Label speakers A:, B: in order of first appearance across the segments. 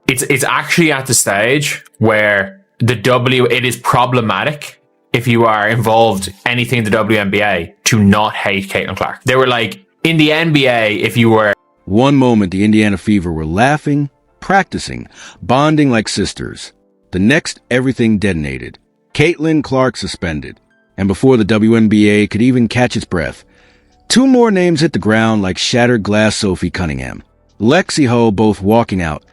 A: it's actually at the stage where it is problematic if you are involved anything in the WNBA to not hate Caitlin Clark. They were like, in the NBA, if you were...
B: One moment, the Indiana Fever were laughing, practicing, bonding like sisters. The next, everything detonated. Caitlin Clark suspended. And before the WNBA could even catch its breath, 2 more names hit the ground like shattered glass. Sophie Cunningham, Lexi Ho both walking out,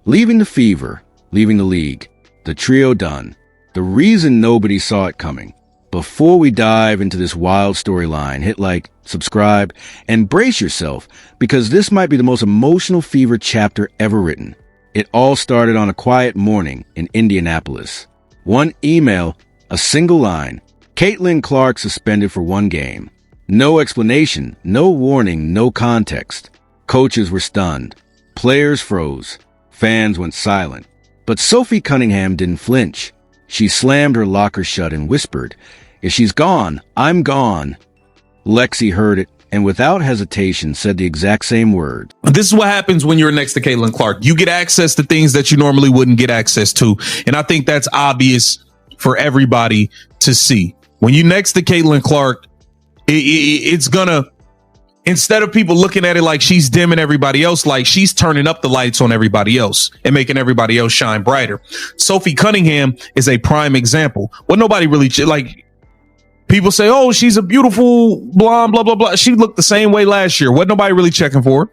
B: leaving the Fever, leaving the league. The trio done. The reason nobody saw it coming. Before we dive into this wild storyline, hit like, subscribe, and brace yourself, because this might be the most emotional Fever chapter ever written. It all started on a quiet morning in Indianapolis. One email, a single line. Caitlin Clark suspended for 1 game. No explanation, no warning, no context. Coaches were stunned. Players froze. Fans went silent. But Sophie Cunningham didn't flinch. She slammed her locker shut and whispered, "If she's gone, I'm gone." Lexi heard it and without hesitation said the exact same word.
C: This is what happens when you're next to Caitlin Clark. You get access to things that you normally wouldn't get access to. And I think that's obvious for everybody to see. When you're next to Caitlin Clark, it's gonna, instead of people looking at it like she's dimming everybody else, like she's turning up the lights on everybody else and making everybody else shine brighter. Sophie Cunningham is a prime example. What nobody really like. People say, oh, she's a beautiful blonde, blah, blah, blah. She looked the same way last year. What nobody really checking for?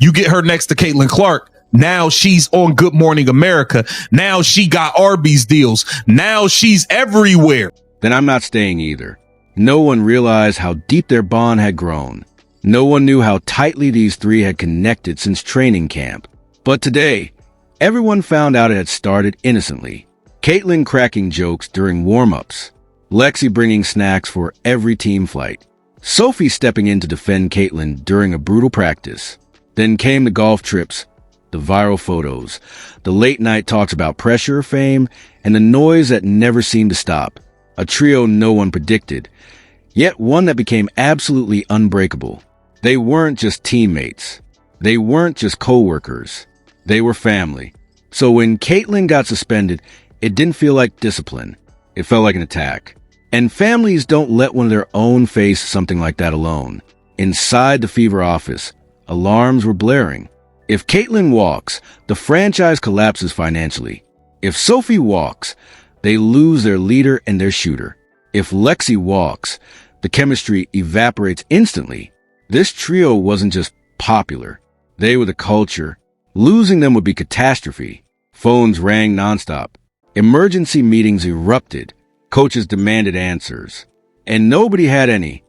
C: You get her next to Caitlin Clark. Now she's on Good Morning America. Now she got Arby's deals. Now she's everywhere.
B: Then I'm not staying either. No one realized how deep their bond had grown. No one knew how tightly these 3 had connected since training camp. But today, everyone found out it had started innocently. Caitlin cracking jokes during warm-ups. Lexi bringing snacks for every team flight. Sophie stepping in to defend Caitlin during a brutal practice. Then came the golf trips, the viral photos, the late-night talks about pressure, fame, and the noise that never seemed to stop. A trio no one predicted, yet one that became absolutely unbreakable. They weren't just teammates. They weren't just co-workers. They were family. So when Caitlin got suspended, it didn't feel like discipline. It felt like an attack. And families don't let one of their own face something like that alone. Inside the Fever office, alarms were blaring. If Caitlin walks, the franchise collapses financially. If Sophie walks, they lose their leader and their shooter. If Lexi walks, the chemistry evaporates instantly. This trio wasn't just popular. They were the culture. Losing them would be catastrophe. Phones rang nonstop. Emergency meetings erupted. Coaches demanded answers. And nobody had any.